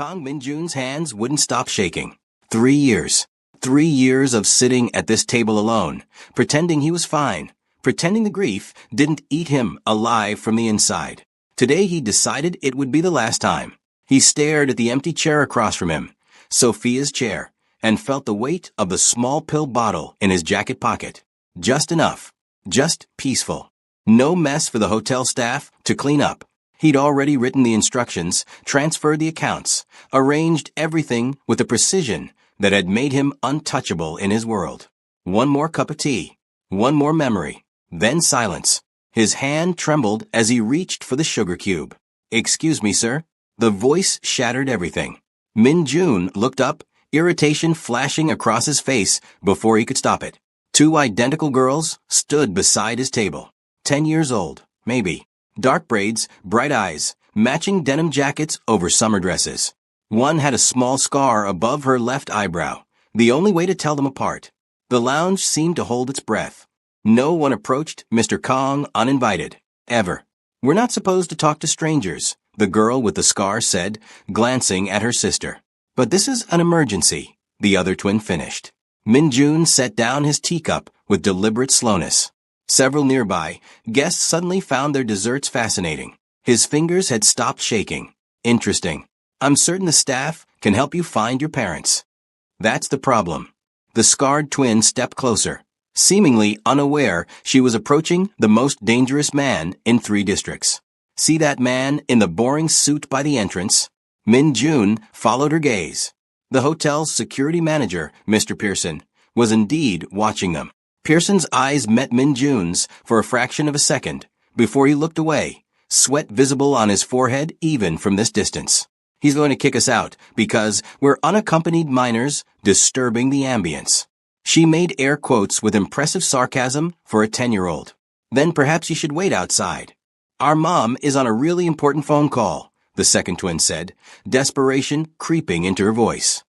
Kang Min-jun's hands wouldn't stop shaking. 3 years. 3 years of sitting at this table alone, pretending he was fine, pretending the grief didn't eat him alive from the inside. Today he decided it would be the last time. He stared at the empty chair across from him, Sophia's chair, and felt the weight of the small pill bottle in his jacket pocket. Just enough. Just peaceful. No mess for the hotel staff to clean up. He'd already written the instructions, transferred the accounts, arranged everything with a precision that had made him untouchable in his world. One more cup of tea. One more memory. Then silence. His hand trembled as he reached for the sugar cube. "Excuse me, sir." The voice shattered everything. Min-jun looked up, irritation flashing across his face before he could stop it. 2 identical girls stood beside his table. 10 years old, maybe. Dark braids, bright eyes, matching denim jackets over summer dresses. One had a small scar above her left eyebrow, the only way to tell them apart. The lounge seemed to hold its breath. No one approached Mr. Kang uninvited. Ever. "We're not supposed to talk to strangers," the girl with the scar said, glancing at her sister. "But this is an emergency," the other twin finished. Min-jun set down his teacup with deliberate slowness. Several nearby, guests suddenly found their desserts fascinating. His fingers had stopped shaking. "Interesting. I'm certain the staff can help you find your parents." "That's the problem." The scarred twin stepped closer, seemingly unaware she was approaching the most dangerous man in 3 districts. "See that man in the boring suit by the entrance?" Min-jun followed her gaze. The hotel's security manager, Mr. Pearson, was indeed watching them. Pearson's eyes met Min-jun's for a fraction of a second before he looked away, sweat visible on his forehead even from this distance. "He's going to kick us out because we're unaccompanied minors disturbing the ambience." She made air quotes with impressive sarcasm for a 10-year-old. "Then perhaps you should wait outside." "Our mom is on a really important phone call," the second twin said, desperation creeping into her voice.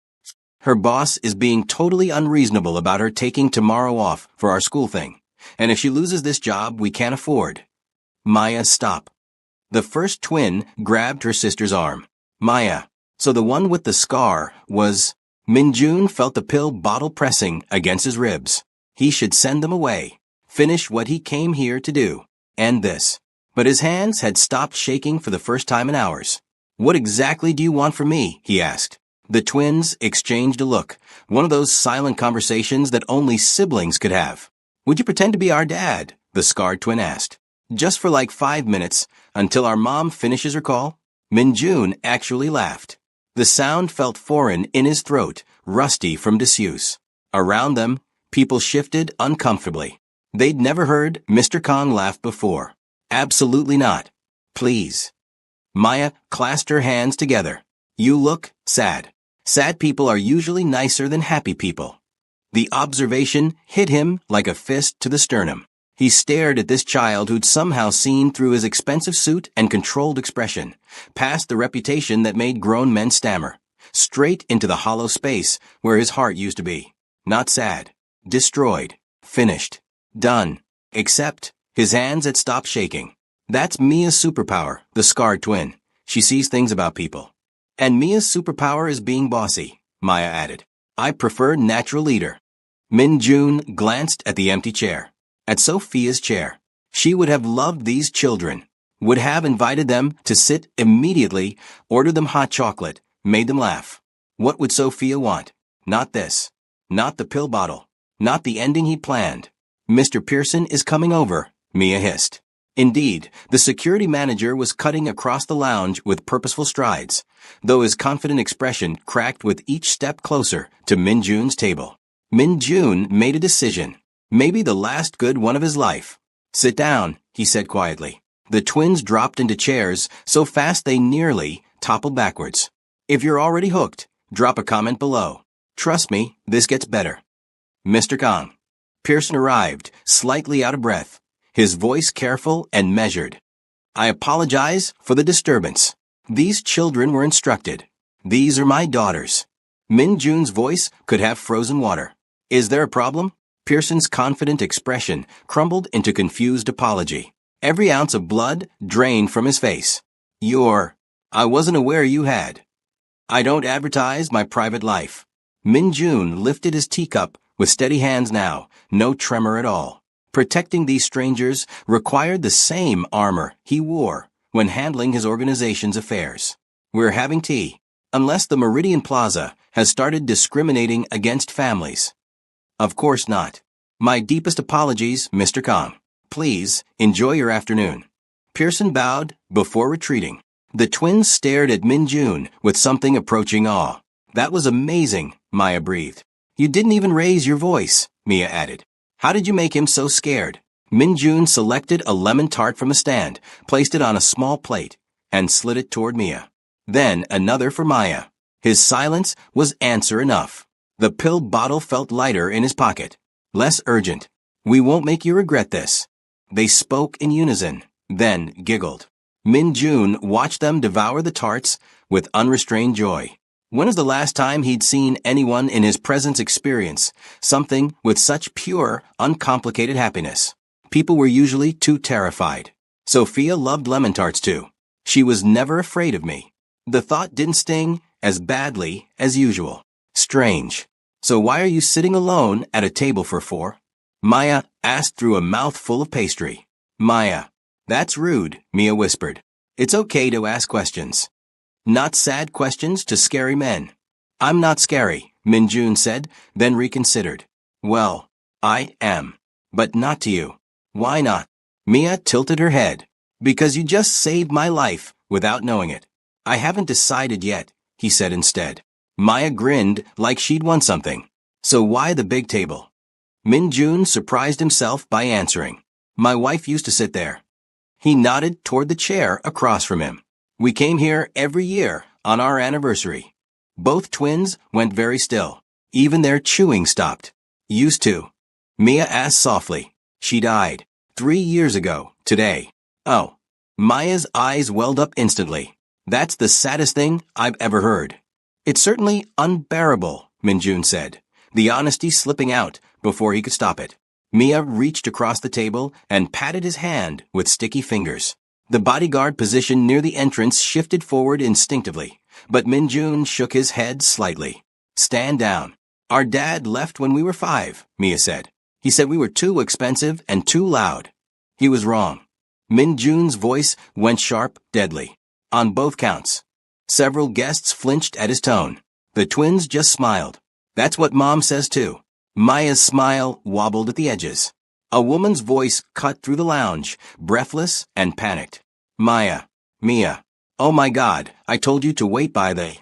"Her boss is being totally unreasonable about her taking tomorrow off for our school thing. And if she loses this job, we can't afford." "Maya, stop." The first twin grabbed her sister's arm. "Maya, so the one with the scar was—" Min-jun felt the pill bottle pressing against his ribs. He should send them away. Finish what he came here to do. End this. But his hands had stopped shaking for the first time in hours. "What exactly do you want from me?" he asked. The twins exchanged a look, one of those silent conversations that only siblings could have. "Would you pretend to be our dad?" the scarred twin asked. "Just for like 5 minutes, until our mom finishes her call?" Min-jun actually laughed. The sound felt foreign in his throat, rusty from disuse. Around them, people shifted uncomfortably. They'd never heard Mr. Kang laugh before. "Absolutely not. Please." Maya clasped her hands together. "You look sad. Sad people are usually nicer than happy people." The observation hit him like a fist to the sternum. He stared at this child who'd somehow seen through his expensive suit and controlled expression, past the reputation that made grown men stammer, straight into the hollow space where his heart used to be. Not sad. Destroyed. Finished. Done. Except his hands had stopped shaking. "That's Mia's superpower," the scarred twin. "She sees things about people." "And Mia's superpower is being bossy," Maya added. "I prefer natural leader." Min-jun glanced at the empty chair. At Sophia's chair. She would have loved these children, would have invited them to sit immediately, ordered them hot chocolate, made them laugh. What would Sophia want? Not this. Not the pill bottle. Not the ending he planned. "Mr. Pearson is coming over," Mia hissed. Indeed, the security manager was cutting across the lounge with purposeful strides, though his confident expression cracked with each step closer to Min-jun's table. Min-jun made a decision. Maybe the last good one of his life. "Sit down," he said quietly. The twins dropped into chairs so fast they nearly toppled backwards. "If you're already hooked, drop a comment below. Trust me, this gets better." "Mr. Kang." Pearson arrived, slightly out of breath, his voice careful and measured. "I apologize for the disturbance. These children were instructed. These are my daughters." Min-jun's voice could have frozen water. "Is there a problem?" Pearson's confident expression crumbled into confused apology. Every ounce of blood drained from his face. I wasn't aware you had." I don't advertise my private life. Min-jun lifted his teacup with steady hands now, no tremor at all. Protecting these strangers required the same armor he wore when handling his organization's affairs. We're having tea, unless the Meridian Plaza has started discriminating against families. Of course not. My deepest apologies, Mr. Kong. Please, enjoy your afternoon. Pearson bowed before retreating. The twins stared at Min-jun with something approaching awe. That was amazing, Maya breathed. You didn't even raise your voice, Mia added. How did you make him so scared? Min-jun selected a lemon tart from a stand, placed it on a small plate, and slid it toward Mia. Then another for Maya. His silence was answer enough. The pill bottle felt lighter in his pocket. Less urgent. We won't make you regret this. They spoke in unison, then giggled. Min-jun watched them devour the tarts with unrestrained joy. When was the last time he'd seen anyone in his presence experience something with such pure, uncomplicated happiness? People were usually too terrified. Sophia loved lemon tarts too. She was never afraid of me. The thought didn't sting as badly as usual. Strange. So why are you sitting alone at a table for four? Maya asked through a mouthful of pastry. Maya. That's rude, Mia whispered. It's okay to ask questions. Not sad questions to scary men. I'm not scary, Min-jun said, then reconsidered. Well, I am. But not to you. Why not? Mia tilted her head. Because you just saved my life without knowing it. I haven't decided yet, he said instead. Maya grinned like she'd won something. So why the big table? Min-jun surprised himself by answering. My wife used to sit there. He nodded toward the chair across from him. We came here every year on our anniversary. Both twins went very still. Even their chewing stopped. Used to. Mia asked softly. She died 3 years ago, today. Oh. Maya's eyes welled up instantly. That's the saddest thing I've ever heard. It's certainly unbearable, Min-jun said, the honesty slipping out before he could stop it. Mia reached across the table and patted his hand with sticky fingers. The bodyguard position near the entrance shifted forward instinctively, but Min-jun shook his head slightly. Stand down. Our dad left when we were 5, Mia said. He said we were too expensive and too loud. He was wrong. Min-jun's voice went sharp, deadly. On both counts. Several guests flinched at his tone. The twins just smiled. That's what Mom says too. Maya's smile wobbled at the edges. A woman's voice cut through the lounge, breathless and panicked. Maya. Mia. Oh my God, I told you to wait by the...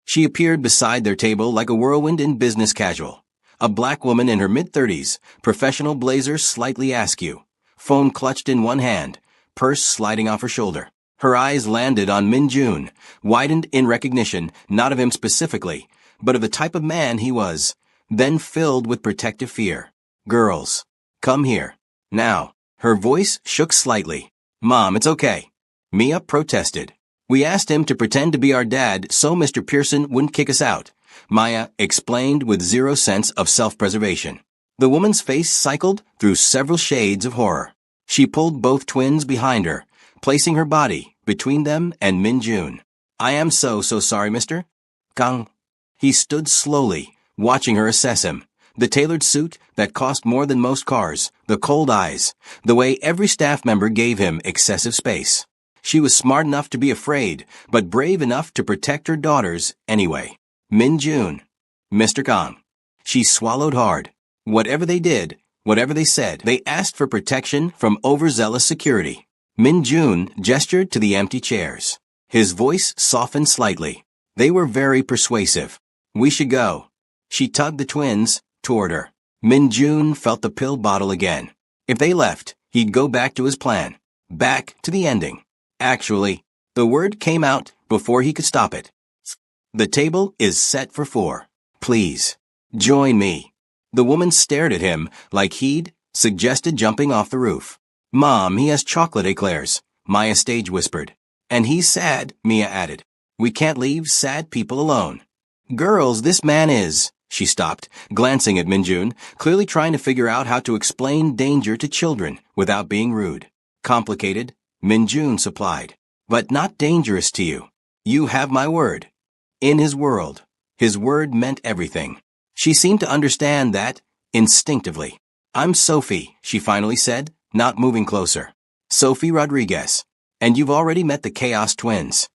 She appeared beside their table like a whirlwind in business casual. A black woman in her mid-30s, professional blazer slightly askew, phone clutched in one hand, purse sliding off her shoulder. Her eyes landed on Min-jun, widened in recognition not of him specifically, but of the type of man he was, then filled with protective fear. Girls. Come here. Now. Her voice shook slightly. Mom, it's okay. Mia protested. We asked him to pretend to be our dad so Mr. Pearson wouldn't kick us out, Maya explained with zero sense of self-preservation. The woman's face cycled through several shades of horror. She pulled both twins behind her, placing her body between them and Min-jun. I am so sorry, Mr. Kang. He stood slowly, watching her assess him. The tailored suit that cost more than most cars, the cold eyes, the way every staff member gave him excessive space. She was smart enough to be afraid, but brave enough to protect her daughters anyway. Min-jun. Mr. Kang. She swallowed hard. Whatever they did, whatever they said, they asked for protection from overzealous security. Min-jun gestured to the empty chairs. His voice softened slightly. They were very persuasive. We should go. She tugged the twins toward her. Min-jun felt the pill bottle again. If they left, he'd go back to his plan. Back to the ending. Actually, the word came out before he could stop it. The table is set for 4. Please. Join me. The woman stared at him like he'd suggested jumping off the roof. Mom, he has chocolate eclairs, Maya stage whispered. And he's sad, Mia added. We can't leave sad people alone. Girls, this man is... She stopped, glancing at Min-jun, clearly trying to figure out how to explain danger to children without being rude. Complicated, Min-jun supplied. But not dangerous to you. You have my word. In his world, his word meant everything. She seemed to understand that, instinctively. I'm Sophie, she finally said, not moving closer. Sophie Rodriguez. And you've already met the Chaos Twins.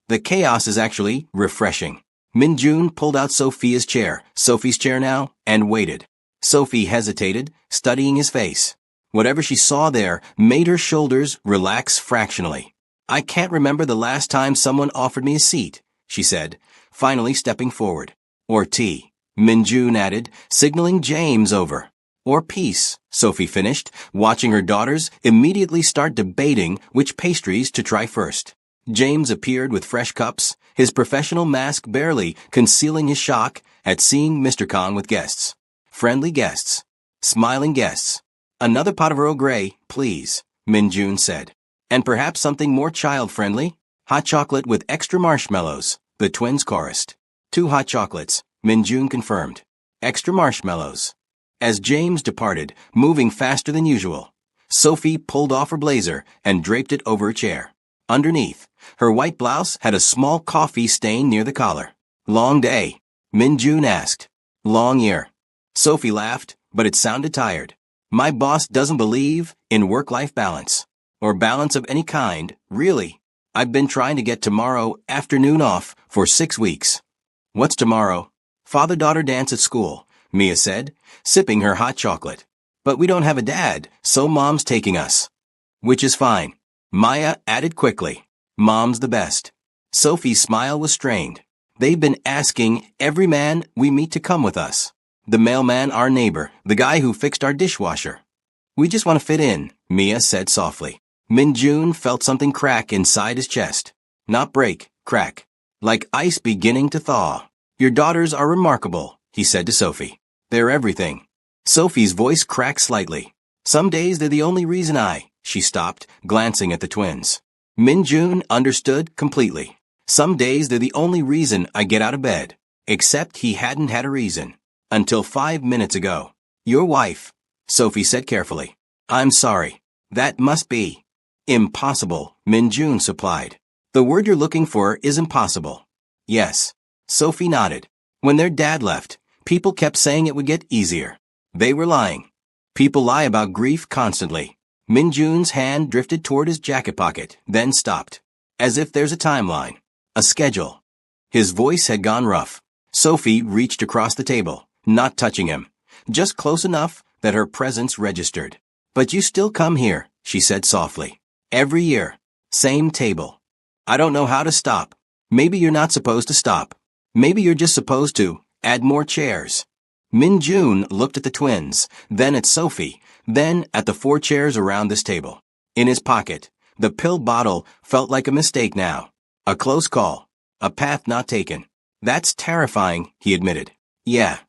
The chaos is actually refreshing. Min-jun pulled out Sophia's chair, Sophie's chair now, and waited. Sophie hesitated, studying his face. Whatever she saw there made her shoulders relax fractionally. I can't remember the last time someone offered me a seat, she said, finally stepping forward. Or tea, Min-jun added, signaling James over. Or peace, Sophie finished, watching her daughters immediately start debating which pastries to try first. James appeared with fresh cups, his professional mask barely concealing his shock at seeing Mr. Kong with guests. Friendly guests. Smiling guests. Another pot of Earl Grey, please, Min-jun said. And perhaps something more child-friendly? Hot chocolate with extra marshmallows, the twins chorused. 2 hot chocolates, Min-jun confirmed. Extra marshmallows. As James departed, moving faster than usual, Sophie pulled off her blazer and draped it over a chair. Underneath, her white blouse had a small coffee stain near the collar. Long day, Min-jun asked. Long year. Sophie laughed, but it sounded tired. My boss doesn't believe in work-life balance. Or balance of any kind, really. I've been trying to get tomorrow afternoon off for 6 weeks. What's tomorrow? Father-daughter dance at school, Mia said, sipping her hot chocolate. But we don't have a dad, so Mom's taking us. Which is fine. Maya added quickly. Mom's the best. Sophie's smile was strained. They've been asking every man we meet to come with us. The mailman, our neighbor, the guy who fixed our dishwasher. We just want to fit in, Mia said softly. Min-jun felt something crack inside his chest. Not break, crack. Like ice beginning to thaw. Your daughters are remarkable, he said to Sophie. They're everything. Sophie's voice cracked slightly. Some days they're the only reason she stopped, glancing at the twins. Min-jun understood completely. Some days they're the only reason I get out of bed. Except he hadn't had a reason. Until 5 minutes ago. Your wife, Sophie said carefully. I'm sorry. That must be impossible, Min-jun supplied. The word you're looking for is impossible. Yes. Sophie nodded. When their dad left, people kept saying it would get easier. They were lying. People lie about grief constantly. Min-jun's hand drifted toward his jacket pocket, then stopped. As if there's a timeline. A schedule. His voice had gone rough. Sophie reached across the table, not touching him. Just close enough that her presence registered. But you still come here, she said softly. Every year. Same table. I don't know how to stop. Maybe you're not supposed to stop. Maybe you're just supposed to add more chairs. Min-jun looked at the twins, then at Sophie, then at the 4 chairs around this table. In his pocket, the pill bottle felt like a mistake now. A close call. A path not taken. That's terrifying, he admitted. Yeah.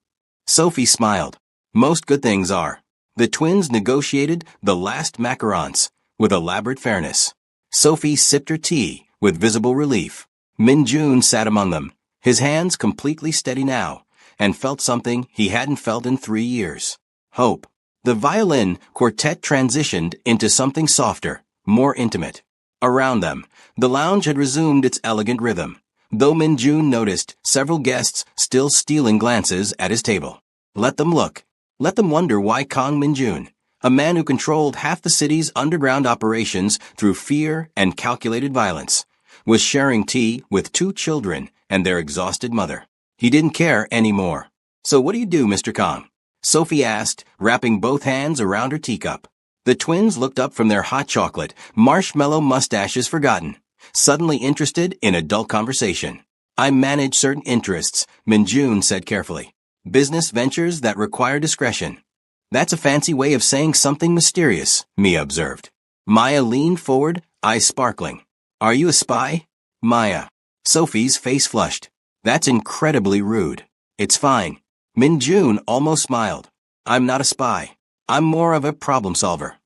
Sophie smiled. Most good things are. The twins negotiated the last macarons with elaborate fairness. Sophie sipped her tea with visible relief. Min-jun sat among them, his hands completely steady now, and felt something he hadn't felt in 3 years. Hope. The violin quartet transitioned into something softer, more intimate. Around them, the lounge had resumed its elegant rhythm, though Min-jun noticed several guests still stealing glances at his table. Let them look. Let them wonder why Kong Min-jun, a man who controlled half the city's underground operations through fear and calculated violence, was sharing tea with 2 children and their exhausted mother. He didn't care anymore. So what do you do, Mr. Kong? Sophie asked, wrapping both hands around her teacup. The twins looked up from their hot chocolate, marshmallow mustaches forgotten, suddenly interested in adult conversation. I manage certain interests, Min-jun said carefully. Business ventures that require discretion. That's a fancy way of saying something mysterious, Mia observed. Maya leaned forward, eyes sparkling. Are you a spy? Maya. Sophie's face flushed. That's incredibly rude. It's fine. Min-jun almost smiled. I'm not a spy. I'm more of a problem solver.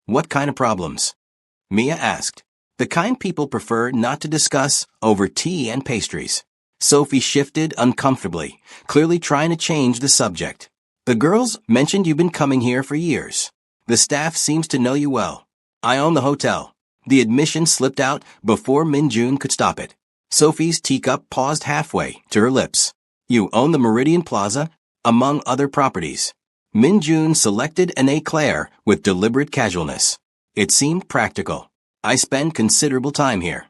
What kind of problems? Mia asked. The kind people prefer not to discuss over tea and pastries. Sophie shifted uncomfortably, clearly trying to change the subject. The girls mentioned you've been coming here for years. The staff seems to know you well. I own the hotel. The admission slipped out before Min-jun could stop it. Sophie's teacup paused halfway to her lips. You own the Meridian Plaza, among other properties. Min-jun selected an eclair with deliberate casualness. It seemed practical. I spend considerable time here.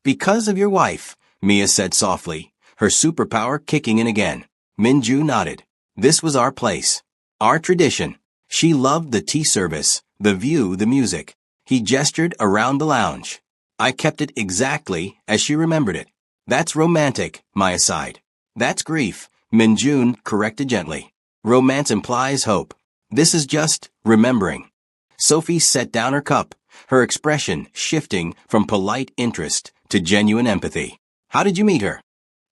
Because of your wife, Mia said softly, her superpower kicking in again. Min-jun nodded. This was our place. Our tradition. She loved the tea service, the view, the music. He gestured around the lounge. I kept it exactly as she remembered it. That's romantic, Maya sighed. That's grief, Min-jun corrected gently. Romance implies hope. This is just remembering. Sophie set down her cup, her expression shifting from polite interest to genuine empathy. How did you meet her?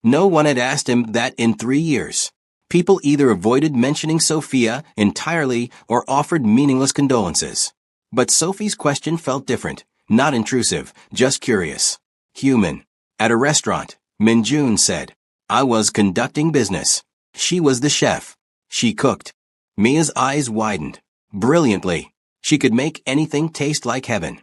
No one had asked him that in 3 years. People either avoided mentioning Sophia entirely or offered meaningless condolences. But Sophie's question felt different, not intrusive, just curious. Human. At a restaurant, Min-jun said. I was conducting business. She was the chef. She cooked. Mia's eyes widened. Brilliantly. She could make anything taste like heaven.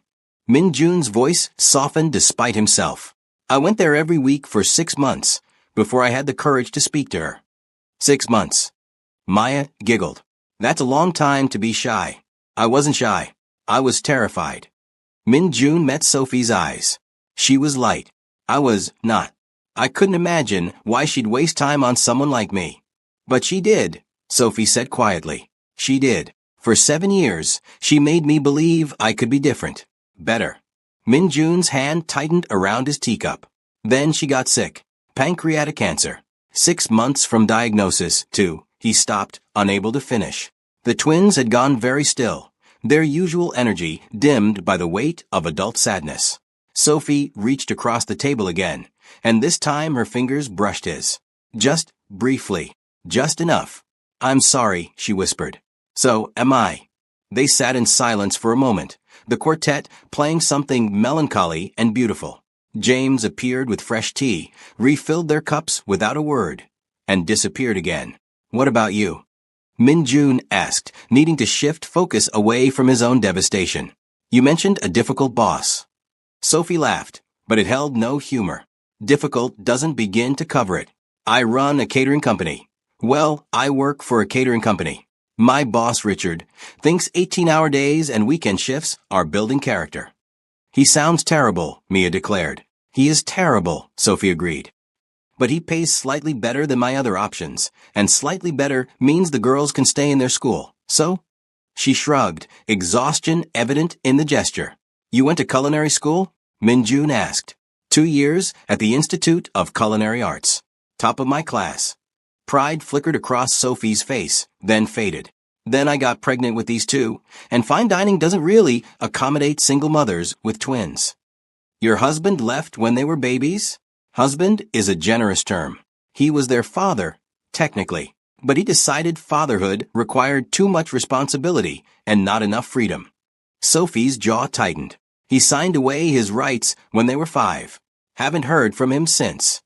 Min-jun's voice softened despite himself. I went there every week for 6 months before I had the courage to speak to her. 6 months. Maya giggled. That's a long time to be shy. I wasn't shy. I was terrified. Min-jun met Sophie's eyes. She was light. I was not. I couldn't imagine why she'd waste time on someone like me. But she did, Sophie said quietly. She did. For 7 years, she made me believe I could be different. Better. Min-jun's hand tightened around his teacup. Then she got sick. Pancreatic cancer. 6 months from diagnosis to, he stopped, unable to finish. The twins had gone very still, their usual energy dimmed by the weight of adult sadness. Sophie reached across the table again, and this time her fingers brushed his. Just briefly. Just enough. I'm sorry, she whispered. So am I. They sat in silence for a moment, the quartet playing something melancholy and beautiful. James appeared with fresh tea, refilled their cups without a word, and disappeared again. What about you? Min-jun asked, needing to shift focus away from his own devastation. You mentioned a difficult boss. Sophie laughed, but it held no humor. Difficult doesn't begin to cover it. I run a catering company. Well, I work for a catering company. My boss, Richard, thinks 18-hour days and weekend shifts are building character. He sounds terrible, Mia declared. He is terrible, Sophie agreed. But he pays slightly better than my other options, and slightly better means the girls can stay in their school. So? She shrugged, exhaustion evident in the gesture. You went to culinary school? Min-jun asked. 2 years at the Institute of Culinary Arts. Top of my class. Pride flickered across Sophie's face, then faded. Then I got pregnant with these two, and fine dining doesn't really accommodate single mothers with twins. Your husband left when they were babies? Husband is a generous term. He was their father, technically, but he decided fatherhood required too much responsibility and not enough freedom. Sophie's jaw tightened. He signed away his rights when they were 5. Haven't heard from him since.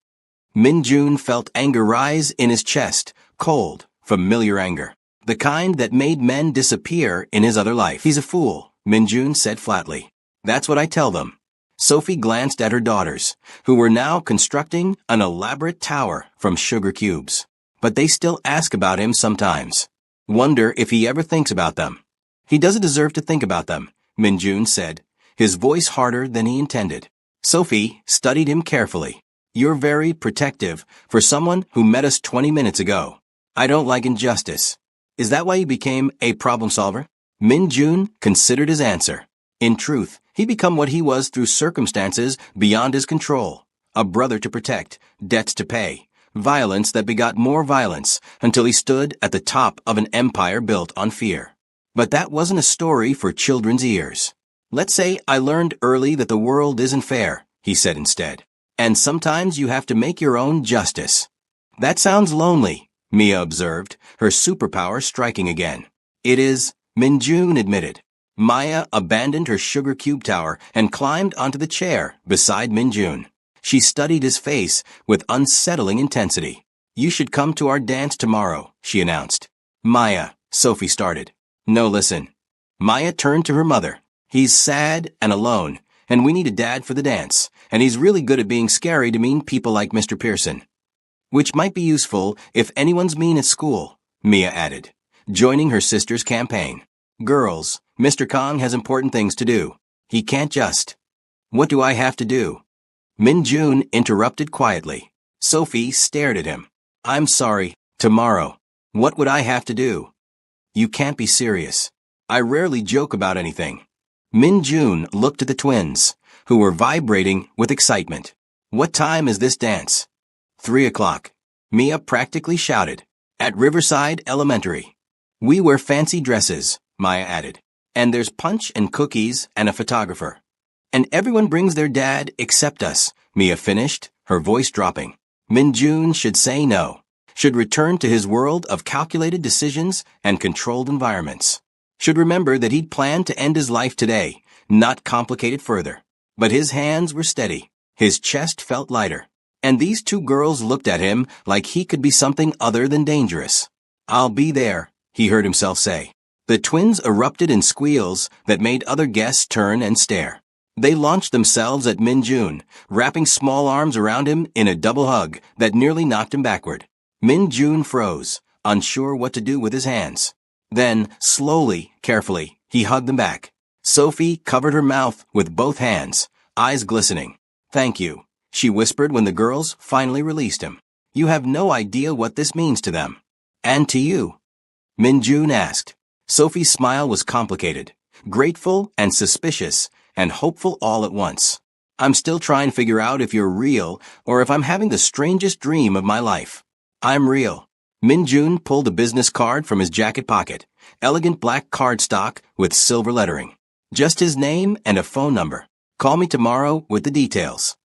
Min-jun felt anger rise in his chest, cold, familiar anger. The kind that made men disappear in his other life. He's a fool, Min-jun said flatly. That's what I tell them. Sophie glanced at her daughters, who were now constructing an elaborate tower from sugar cubes. But they still ask about him sometimes. Wonder if he ever thinks about them. He doesn't deserve to think about them, Min-jun said, his voice harder than he intended. Sophie studied him carefully. You're very protective for someone who met us 20 minutes ago. I don't like injustice. Is that why you became a problem solver? Min-jun considered his answer. In truth, he'd become what he was through circumstances beyond his control. A brother to protect, debts to pay, violence that begot more violence until he stood at the top of an empire built on fear. But that wasn't a story for children's ears. Let's say I learned early that the world isn't fair, he said instead. And sometimes you have to make your own justice. That sounds lonely, Mia observed, her superpower striking again. It is, Min-jun admitted. Maya abandoned her sugar cube tower and climbed onto the chair beside Min-jun. She studied his face with unsettling intensity. You should come to our dance tomorrow, she announced. Maya, Sophie started. No, listen. Maya turned to her mother. He's sad and alone, and we need a dad for the dance, and he's really good at being scary to mean people like Mr. Pearson. Which might be useful if anyone's mean at school, Mia added, joining her sister's campaign. Girls, Mr. Kong has important things to do. He can't just. What do I have to do? Min Jun interrupted quietly. Sophie stared at him. I'm sorry, tomorrow. What would I have to do? You can't be serious. I rarely joke about anything. Min Jun looked at the twins, who were vibrating with excitement. What time is this dance? 3 o'clock. Mia practically shouted. At Riverside Elementary. We wear fancy dresses, Maya added. And there's punch and cookies and a photographer. And everyone brings their dad except us, Mia finished, her voice dropping. Min Jun should say no. Should return to his world of calculated decisions and controlled environments. Should remember that he'd planned to end his life today, not complicate it further. But his hands were steady. His chest felt lighter. And these two girls looked at him like he could be something other than dangerous. I'll be there, he heard himself say. The twins erupted in squeals that made other guests turn and stare. They launched themselves at Min Jun, wrapping small arms around him in a double hug that nearly knocked him backward. Min Jun froze, unsure what to do with his hands. Then, slowly, carefully, he hugged them back. Sophie covered her mouth with both hands, eyes glistening. Thank you, she whispered when the girls finally released him. You have no idea what this means to them. And to you? Min Jun asked. Sophie's smile was complicated, grateful and suspicious, and hopeful all at once. I'm still trying to figure out if you're real or if I'm having the strangest dream of my life. I'm real. Min Jun pulled a business card from his jacket pocket, elegant black cardstock with silver lettering. Just his name and a phone number. Call me tomorrow with the details.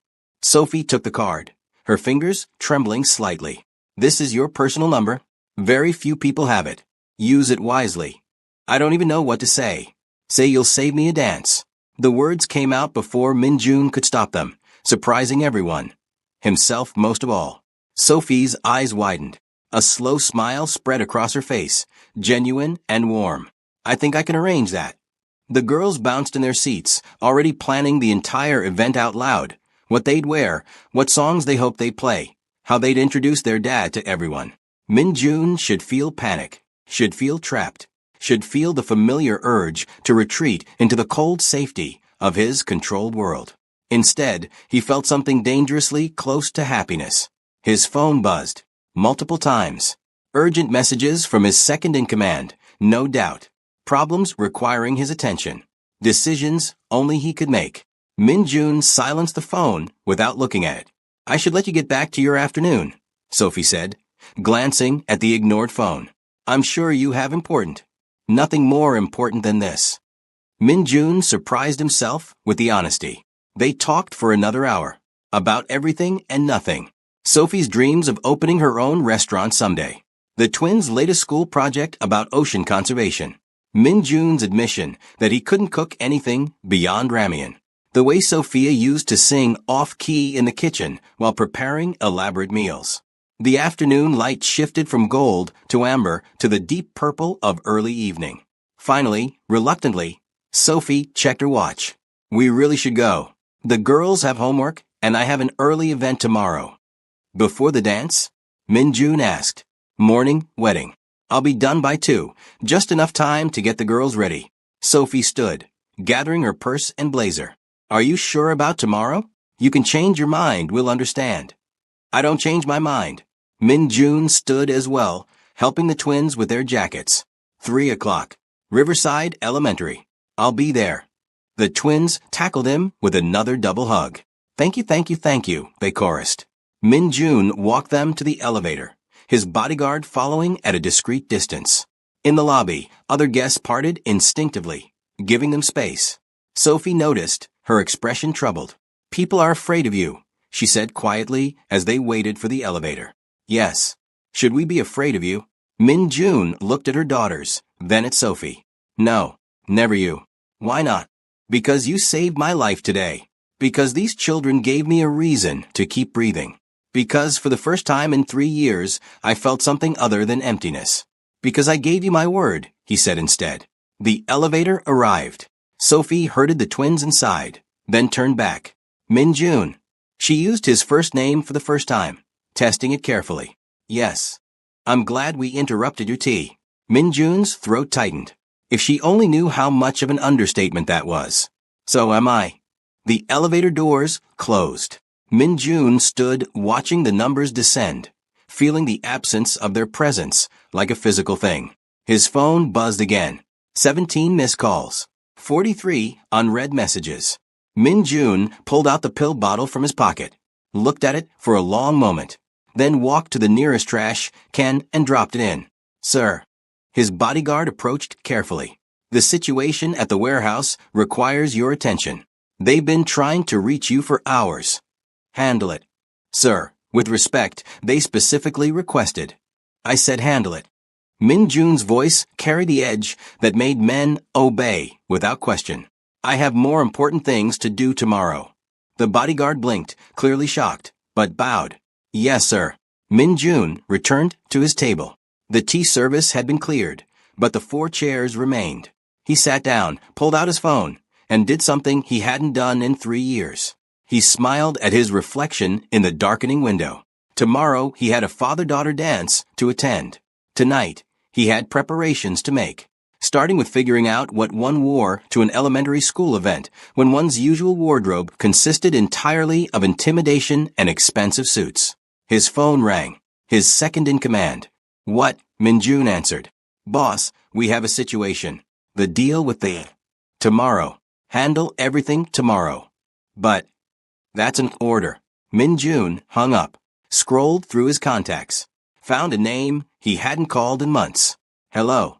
Sophie took the card, her fingers trembling slightly. This is your personal number. Very few people have it. Use it wisely. I don't even know what to say. Say you'll save me a dance. The words came out before Min Jun could stop them, surprising everyone. Himself most of all. Sophie's eyes widened. A slow smile spread across her face, genuine and warm. I think I can arrange that. The girls bounced in their seats, already planning the entire event out loud. What they'd wear, what songs they hoped they'd play, how they'd introduce their dad to everyone. Min Jun should feel panic, should feel trapped, should feel the familiar urge to retreat into the cold safety of his controlled world. Instead, he felt something dangerously close to happiness. His phone buzzed. Multiple times. Urgent messages from his second-in-command, no doubt. Problems requiring his attention. Decisions only he could make. Min Jun silenced the phone without looking at it. I should let you get back to your afternoon, Sophie said, glancing at the ignored phone. I'm sure you have important. Nothing more important than this. Min Jun surprised himself with the honesty. They talked for another hour. About everything and nothing. Sophie's dreams of opening her own restaurant someday. The twins' latest school project about ocean conservation. Min Jun's admission that he couldn't cook anything beyond ramen. The way Sophia used to sing off-key in the kitchen while preparing elaborate meals. The afternoon light shifted from gold to amber to the deep purple of early evening. Finally, reluctantly, Sophie checked her watch. We really should go. The girls have homework, and I have an early event tomorrow. Before the dance? Min Jun asked. Morning, wedding. I'll be done by 2, just enough time to get the girls ready. Sophie stood, gathering her purse and blazer. Are you sure about tomorrow? You can change your mind, we'll understand. I don't change my mind. Min Jun stood as well, helping the twins with their jackets. 3 o'clock. Riverside Elementary. I'll be there. The twins tackled him with another double hug. Thank you, thank you, thank you, they chorused. Min Jun walked them to the elevator, his bodyguard following at a discreet distance. In the lobby, other guests parted instinctively, giving them space. Sophie noticed, her expression troubled. People are afraid of you, she said quietly as they waited for the elevator. Yes. Should we be afraid of you? Min Jun looked at her daughters, then at Sophie. No, never you. Why not? Because you saved my life today. Because these children gave me a reason to keep breathing. Because for the first time in 3 years, I felt something other than emptiness. Because I gave you my word, he said instead. The elevator arrived. Sophie herded the twins inside, then turned back. Min-jun. She used his first name for the first time, testing it carefully. Yes. I'm glad we interrupted your tea. Min-jun's throat tightened. If she only knew how much of an understatement that was. So am I. The elevator doors closed. Min-jun stood watching the numbers descend, feeling the absence of their presence like a physical thing. His phone buzzed again. 17 missed calls. 43 unread messages. Min-jun pulled out the pill bottle from his pocket, looked at it for a long moment, then walked to the nearest trash can and dropped it in. Sir. His bodyguard approached carefully. The situation at the warehouse requires your attention. They've been trying to reach you for hours. Handle it. Sir, with respect, they specifically requested. I said handle it. Min-jun's voice carried the edge that made men obey without question. I have more important things to do tomorrow. The bodyguard blinked, clearly shocked, but bowed. Yes, sir. Min-jun returned to his table. The tea service had been cleared, but the 4 chairs remained. He sat down, pulled out his phone, and did something he hadn't done in 3 years. He smiled at his reflection in the darkening window. Tomorrow he had a father-daughter dance to attend. Tonight, he had preparations to make, starting with figuring out what one wore to an elementary school event when one's usual wardrobe consisted entirely of intimidation and expensive suits. His phone rang, his second in command. What? Min-jun answered. Boss, we have a situation. The deal with the... Tomorrow. Handle everything tomorrow. But... That's an order. Min-jun hung up, scrolled through his contacts, found a name he hadn't called in months. Hello.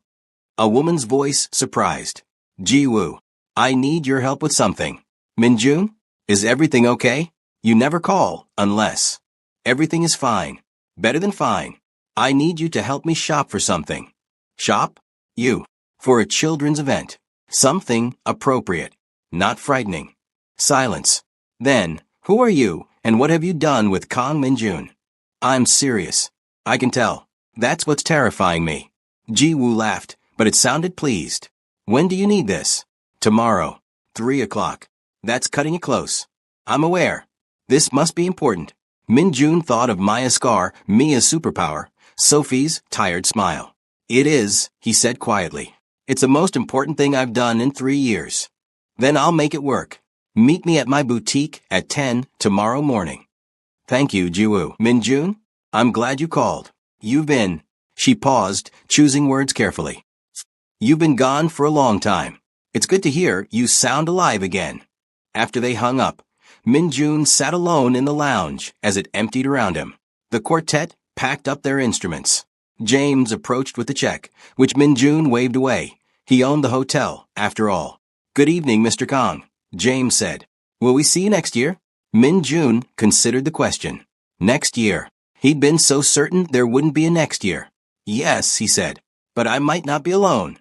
A woman's voice surprised. Ji-woo, I need your help with something. Min-jun, is everything okay? You never call, unless. Everything is fine. Better than fine. I need you to help me shop for something. Shop? You. For a children's event. Something appropriate. Not frightening. Silence. Then, who are you, and what have you done with Kang Min-jun? I'm serious. I can tell. That's what's terrifying me. Ji-woo laughed, but it sounded pleased. When do you need this? Tomorrow. 3 o'clock. That's cutting it close. I'm aware. This must be important. Min-jun thought of Maya's scar, Mia's superpower, Sophie's tired smile. It is, he said quietly. It's the most important thing I've done in 3 years. Then I'll make it work. Meet me at my boutique at 10 tomorrow morning. Thank you, Ji-woo. Min-jun, I'm glad you called. You've been... She paused, choosing words carefully. You've been gone for a long time. It's good to hear you sound alive again. After they hung up, Min-jun sat alone in the lounge as it emptied around him. The quartet packed up their instruments. James approached with the check, which Min-jun waved away. He owned the hotel, after all. Good evening, Mr. Kang, James said. Will we see you next year? Min-jun considered the question. Next year. He'd been so certain there wouldn't be a next year. Yes, he said, but I might not be alone.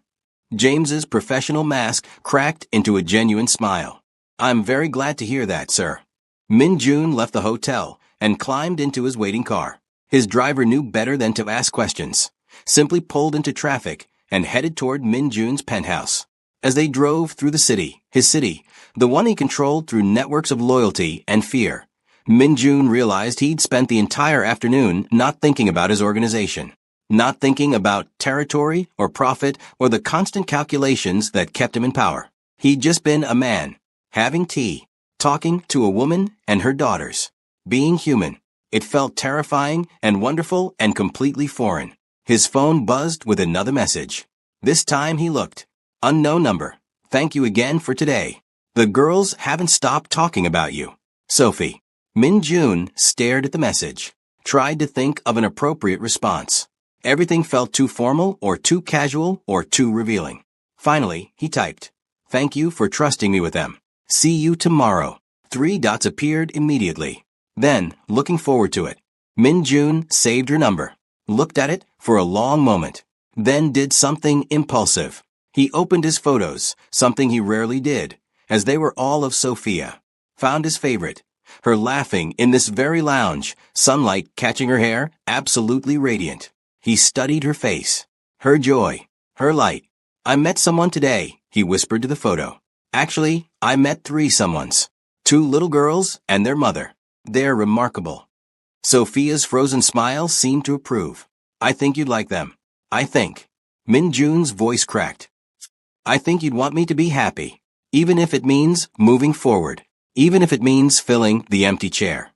James's professional mask cracked into a genuine smile. I'm very glad to hear that, sir. Min-jun left the hotel and climbed into his waiting car. His driver knew better than to ask questions, simply pulled into traffic and headed toward Min-jun's penthouse. As they drove through the city, his city, the one he controlled through networks of loyalty and fear, Min-jun realized he'd spent the entire afternoon not thinking about his organization, not thinking about territory or profit or the constant calculations that kept him in power. He'd just been a man, having tea, talking to a woman and her daughters, being human. It felt terrifying and wonderful and completely foreign. His phone buzzed with another message. This time he looked. Unknown number. Thank you again for today. The girls haven't stopped talking about you. Sophie. Min-jun stared at the message, tried to think of an appropriate response. Everything felt too formal or too casual or too revealing. Finally, he typed, Thank you for trusting me with them. See you tomorrow. 3 dots appeared immediately. Then, looking forward to it, Min-jun saved her number, looked at it for a long moment, then did something impulsive. He opened his photos, something he rarely did, as they were all of Sophia. Found his favorite, her laughing in this very lounge, sunlight catching her hair, absolutely radiant. He studied her face, her joy, her light. I met someone today, he whispered to the photo. Actually, I met 3 someones. 2 little girls and their mother. They're remarkable. Sophia's frozen smile seemed to approve. I think you'd like them. I think. Min Jun's voice cracked. I think you'd want me to be happy. Even if it means moving forward. Even if it means filling the empty chair.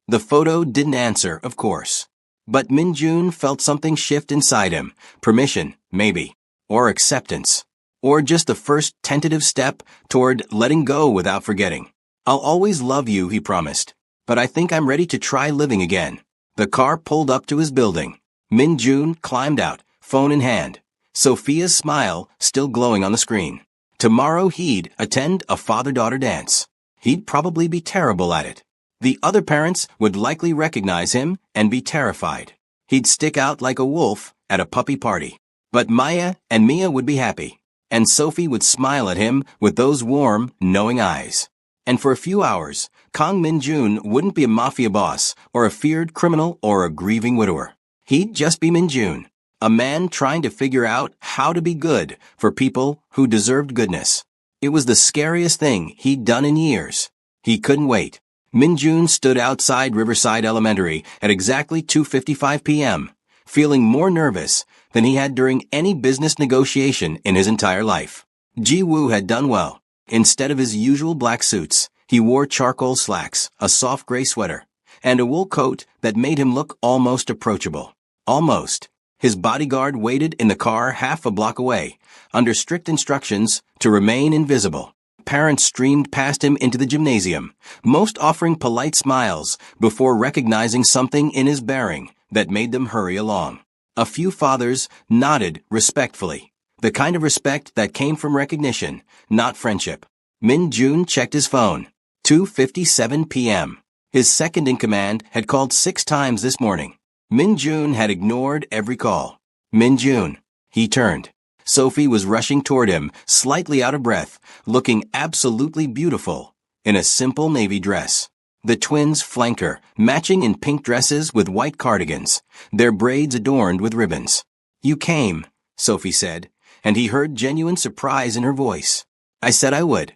The photo didn't answer, of course. But Min Jun felt something shift inside him. Permission, maybe. Or acceptance. Or just the first tentative step toward letting go without forgetting. I'll always love you, he promised. But I think I'm ready to try living again. The car pulled up to his building. Min Jun climbed out, phone in hand. Sophia's smile still glowing on the screen. Tomorrow he'd attend a father-daughter dance. He'd probably be terrible at it. The other parents would likely recognize him and be terrified. He'd stick out like a wolf at a puppy party. But Maya and Mia would be happy. And Sophie would smile at him with those warm, knowing eyes. And for a few hours, Kang Min Jun wouldn't be a mafia boss or a feared criminal or a grieving widower. He'd just be Min Jun, a man trying to figure out how to be good for people who deserved goodness. It was the scariest thing he'd done in years. He couldn't wait. Min Jun stood outside Riverside Elementary at exactly 2:55 p.m., feeling more nervous than he had during any business negotiation in his entire life. Ji Woo had done well. Instead of his usual black suits, he wore charcoal slacks, a soft gray sweater, and a wool coat that made him look almost approachable. Almost. His bodyguard waited in the car half a block away, under strict instructions to remain invisible. Parents streamed past him into the gymnasium, most offering polite smiles before recognizing something in his bearing that made them hurry along. A few fathers nodded respectfully, the kind of respect that came from recognition, not friendship. Min Jun checked his phone. 2:57 p.m. His second-in-command had called 6 times this morning. Min Jun had ignored every call. Min Jun. He turned. Sophie was rushing toward him, slightly out of breath, looking absolutely beautiful, in a simple navy dress. The twins flanked her, matching in pink dresses with white cardigans, their braids adorned with ribbons. You came, Sophie said, and he heard genuine surprise in her voice. I said I would.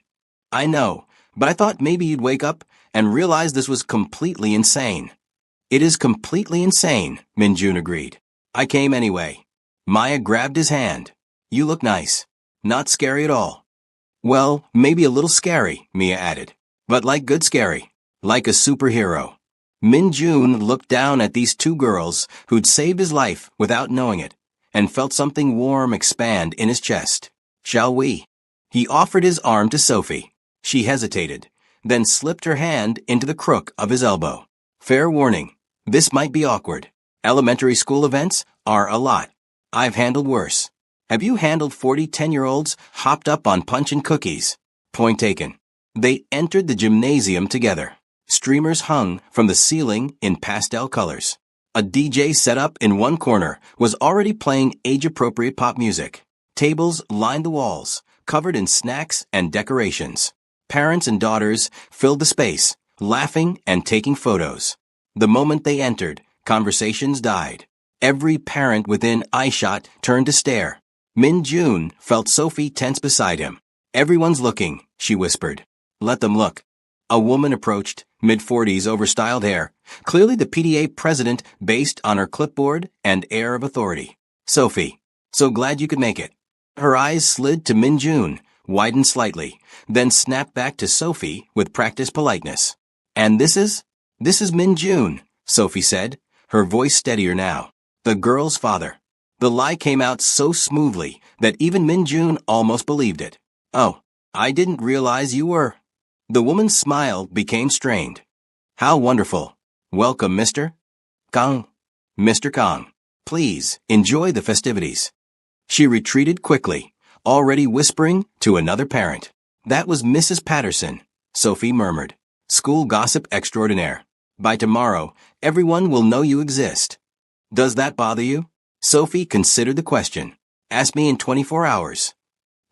I know, but I thought maybe you'd wake up and realize this was completely insane. It is completely insane, Min Jun agreed. I came anyway. Maya grabbed his hand. You look nice. Not scary at all. Well, maybe a little scary, Mia added. But like good scary. Like a superhero. Min Jun looked down at these 2 girls who'd saved his life without knowing it, and felt something warm expand in his chest. Shall we? He offered his arm to Sophie. She hesitated, then slipped her hand into the crook of his elbow. Fair warning. This might be awkward. Elementary school events are a lot. I've handled worse. Have you handled 40 10-year-olds hopped up on punch and cookies? Point taken. They entered the gymnasium together. Streamers hung from the ceiling in pastel colors. A DJ set up in one corner was already playing age-appropriate pop music. Tables lined the walls, covered in snacks and decorations. Parents and daughters filled the space, laughing and taking photos. The moment they entered, conversations died. Every parent within eyeshot turned to stare. Min Jun felt Sophie tense beside him. Everyone's looking, she whispered. Let them look. A woman approached, mid-40s, overstyled hair, clearly the PTA president based on her clipboard and air of authority. Sophie, so glad you could make it. Her eyes slid to Min Jun, widened slightly, then snapped back to Sophie with practiced politeness. And this is Min Jun, Sophie said, her voice steadier now. The girl's father. The lie came out so smoothly that even Min Jun almost believed it. Oh, I didn't realize you were. The woman's smile became strained. How wonderful. Welcome, Mr. Kang. Mr. Kang. Please, enjoy the festivities. She retreated quickly, already whispering to another parent. That was Mrs. Patterson, Sophie murmured. School gossip extraordinaire. By tomorrow, everyone will know you exist. Does that bother you? Sophie considered the question. Ask me in 24 hours.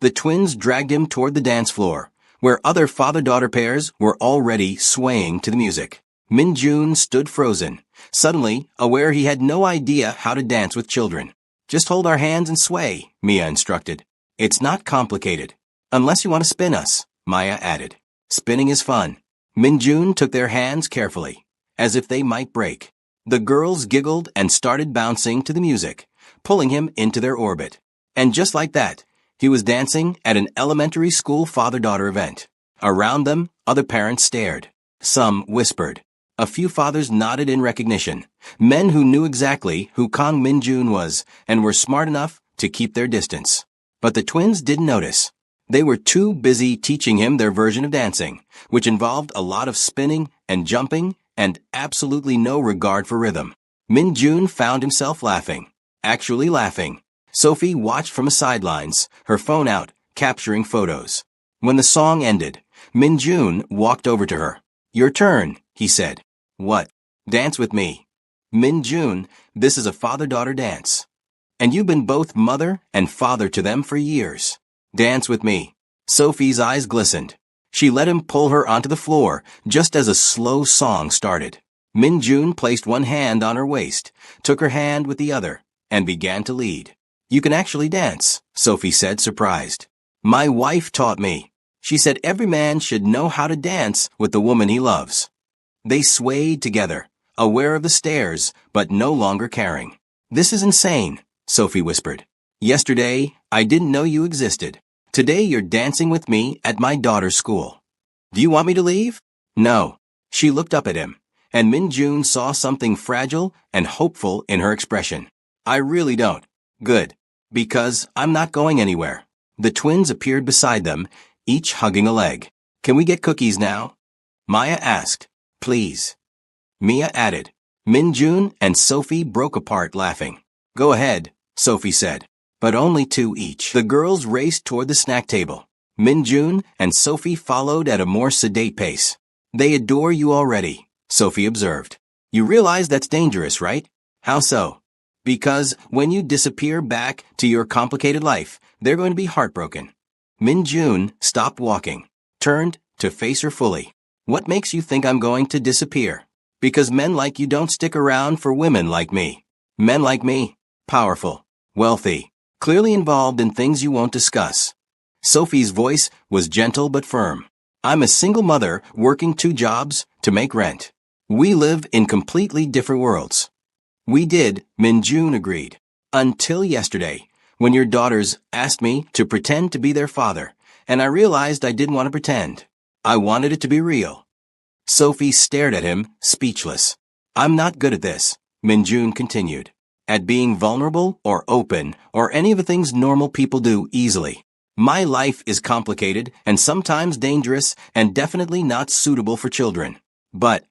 The twins dragged him toward the dance floor, where other father-daughter pairs were already swaying to the music. Min Jun stood frozen, suddenly aware he had no idea how to dance with children. Just hold our hands and sway, Mia instructed. It's not complicated. Unless you want to spin us, Maya added. Spinning is fun. Minjun took their hands carefully, as if they might break. The girls giggled and started bouncing to the music, pulling him into their orbit. And just like that, he was dancing at an elementary school father-daughter event. Around them, other parents stared. Some whispered. A few fathers nodded in recognition, men who knew exactly who Kang Minjun was and were smart enough to keep their distance. But the twins didn't notice. They were too busy teaching him their version of dancing, which involved a lot of spinning and jumping and absolutely no regard for rhythm. Minjun found himself laughing. Actually laughing. Sophie watched from the sidelines, her phone out, capturing photos. When the song ended, Minjun walked over to her. "Your turn," he said. "What?" "Dance with me." "Minjun, this is a father-daughter dance. And you've been both mother and father to them for years. Dance with me." Sophie's eyes glistened. She let him pull her onto the floor just as a slow song started. Minjun placed one hand on her waist, took her hand with the other, and began to lead. "You can actually dance," Sophie said, surprised. "My wife taught me. She said every man should know how to dance with the woman he loves." They swayed together, aware of the stares, but no longer caring. "This is insane," Sophie whispered. "Yesterday, I didn't know you existed. Today you're dancing with me at my daughter's school. Do you want me to leave?" "No." She looked up at him, and Minjun saw something fragile and hopeful in her expression. "I really don't." "Good. Because I'm not going anywhere." The twins appeared beside them, each hugging a leg. "Can we get cookies now?" Maya asked. "Please." Mia added. Minjun and Sophie broke apart laughing. "Go ahead," Sophie said. But only two each. The girls raced toward the snack table. Minjun and Sophie followed at a more sedate pace. "They adore you already," Sophie observed. "You realize that's dangerous, right?" "How so?" "Because when you disappear back to your complicated life, they're going to be heartbroken." Minjun stopped walking, turned to face her fully. "What makes you think I'm going to disappear?" "Because men like you don't stick around for women like me. Men like me, powerful, wealthy, clearly involved in things you won't discuss." Sophie's voice was gentle but firm. "I'm a single mother working 2 jobs to make rent. We live in completely different worlds." "We did," Minjun agreed. "Until yesterday, when your daughters asked me to pretend to be their father, and I realized I didn't want to pretend. I wanted it to be real." Sophie stared at him, speechless. "I'm not good at this," Minjun continued. "At being vulnerable or open or any of the things normal people do easily. My life is complicated and sometimes dangerous and definitely not suitable for children. But,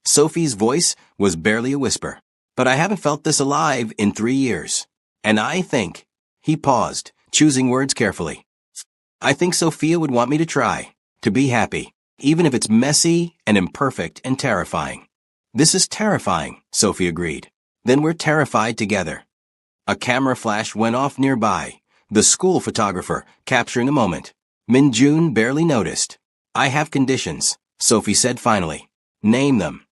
Sophie's voice was barely a whisper. "But I haven't felt this alive in 3 years. And I think," he paused, choosing words carefully, "I think Sophia would want me to try, to be happy, even if it's messy and imperfect and terrifying." "This is terrifying," Sophie agreed. "Then we're terrified together." A camera flash went off nearby, the school photographer capturing a moment. Minjun barely noticed. "I have conditions," Sophie said finally. "Name them."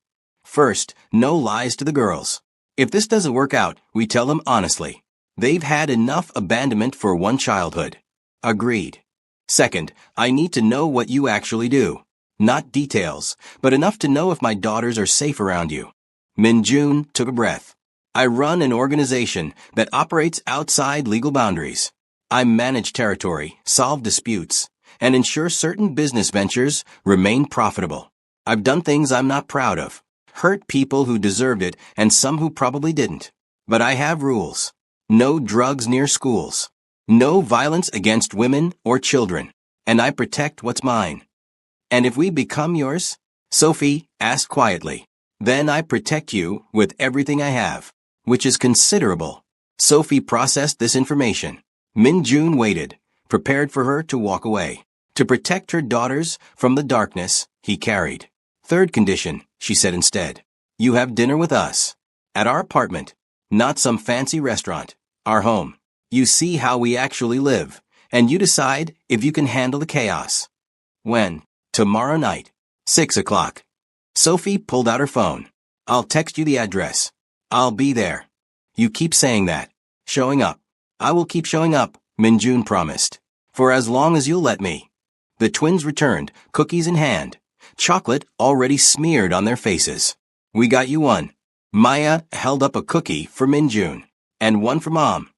"First, no lies to the girls. If this doesn't work out, we tell them honestly. They've had enough abandonment for one childhood." "Agreed." "Second, I need to know what you actually do. Not details, but enough to know if my daughters are safe around you." Minjun took a breath. "I run an organization that operates outside legal boundaries. I manage territory, solve disputes, and ensure certain business ventures remain profitable. I've done things I'm not proud of, hurt people who deserved it and some who probably didn't. But I have rules. No drugs near schools. No violence against women or children. And I protect what's mine." "And if we become yours?" Sophie asked quietly. "Then I protect you with everything I have," which is considerable. Sophie processed this information. Minjun waited, prepared for her to walk away, to protect her daughters from the darkness he carried. "Third condition," she said instead. "You have dinner with us. At our apartment. Not some fancy restaurant. Our home. You see how we actually live, and you decide if you can handle the chaos." "When?" "Tomorrow night. 6 o'clock. Sophie pulled out her phone. "I'll text you the address. I'll be there." "You keep saying that. Showing up." "I will keep showing up," Minjun promised. "For as long as you'll let me." The twins returned, cookies in hand. chocolate already smeared on their faces. We got you one. Maya held up a cookie for Minjun. And one for Mom,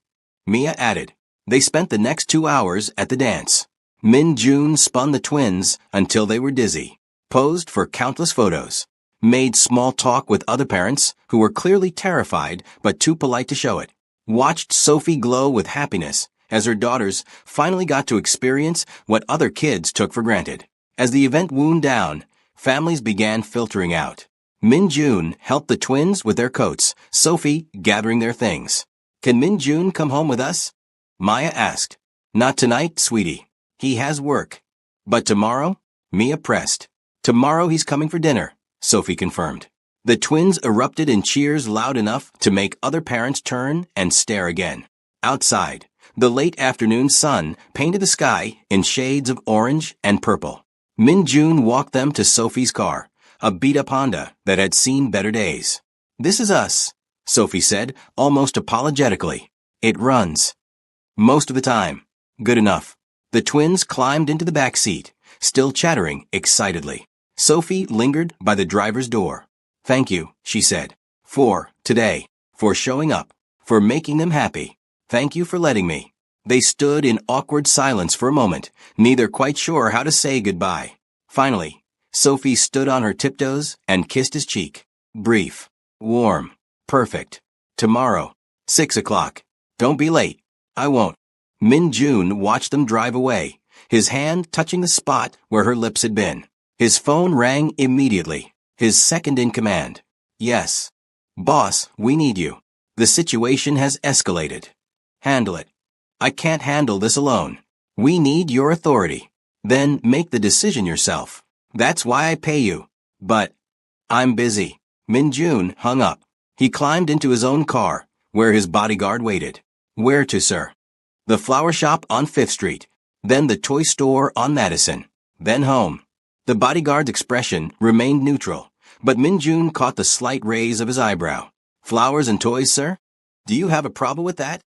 Mia added. They spent the next 2 hours at the dance. Minjun spun the twins until they were dizzy, posed for countless photos, made small talk with other parents who were clearly terrified but too polite to show it, watched Sophie glow with happiness as her daughters finally got to experience what other kids took for granted. As the event wound down, families began filtering out. Minjun helped the twins with their coats, Sophie gathering their things. Can Minjun come home with us? Maya asked. Not tonight, sweetie. He has work. But tomorrow? Mia pressed. Tomorrow he's coming for dinner, Sophie confirmed. The twins erupted in cheers loud enough to make other parents turn and stare again. Outside, the late afternoon sun painted the sky in shades of orange and purple. Minjun walked them to Sophie's car, a beat-up Honda that had seen better days. This is us, Sophie said, almost apologetically. It runs. Most of the time. Good enough. The twins climbed into the back seat, still chattering excitedly. Sophie lingered by the driver's door. Thank you, she said. For today. For showing up. For making them happy. Thank you for letting me. They stood in awkward silence for a moment, neither quite sure how to say goodbye. Finally, Sophie stood on her tiptoes and kissed his cheek. Brief. Warm. Perfect. Tomorrow. 6 o'clock. Don't be late. I won't. Minjun watched them drive away, his hand touching the spot where her lips had been. His phone rang immediately, his second in command. Yes. Boss, we need you. The situation has escalated. Handle it. I can't handle this alone. We need your authority. Then make the decision yourself. That's why I pay you. But I'm busy. Minjun hung up. He climbed into his own car, where his bodyguard waited. Where to, sir? The flower shop on 5th Street, then the toy store on Madison, then home. The bodyguard's expression remained neutral, but Minjun caught the slight raise of his eyebrow. Flowers and toys, sir? Do you have a problem with that?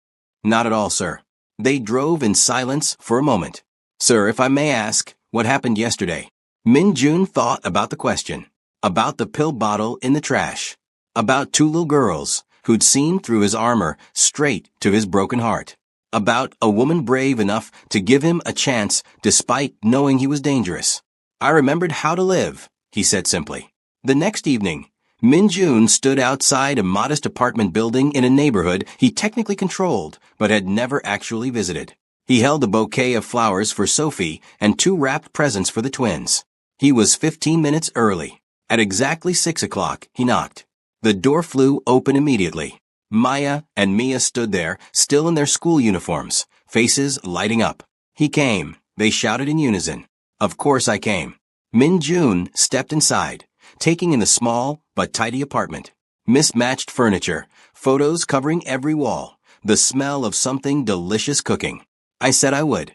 Not at all, sir. They drove in silence for a moment. Sir, if I may ask, what happened yesterday? Minjun thought about the question, about the pill bottle in the trash, about 2 little girls who'd seen through his armor straight to his broken heart, about a woman brave enough to give him a chance despite knowing he was dangerous. I remembered how to live, he said simply. The next evening, Minjun stood outside a modest apartment building in a neighborhood he technically controlled but had never actually visited. He held a bouquet of flowers for Sophie and 2 wrapped presents for the twins. He was 15 minutes early. At exactly 6 o'clock, he knocked. The door flew open immediately. Maya and Mia stood there, still in their school uniforms, faces lighting up. He came, they shouted in unison. Of course I came. Minjun stepped inside, taking in the small but tidy apartment. Mismatched furniture, photos covering every wall, the smell of something delicious cooking. I said I would.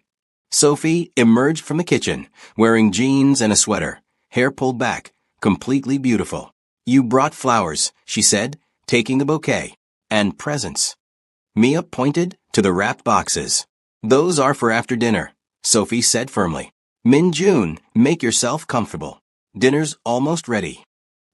Sophie emerged from the kitchen, wearing jeans and a sweater, hair pulled back, completely beautiful. You brought flowers, she said, taking the bouquet. And presents. Mia pointed to the wrapped boxes. Those are for after dinner, Sophie said firmly. Minjun, make yourself comfortable. Dinner's almost ready.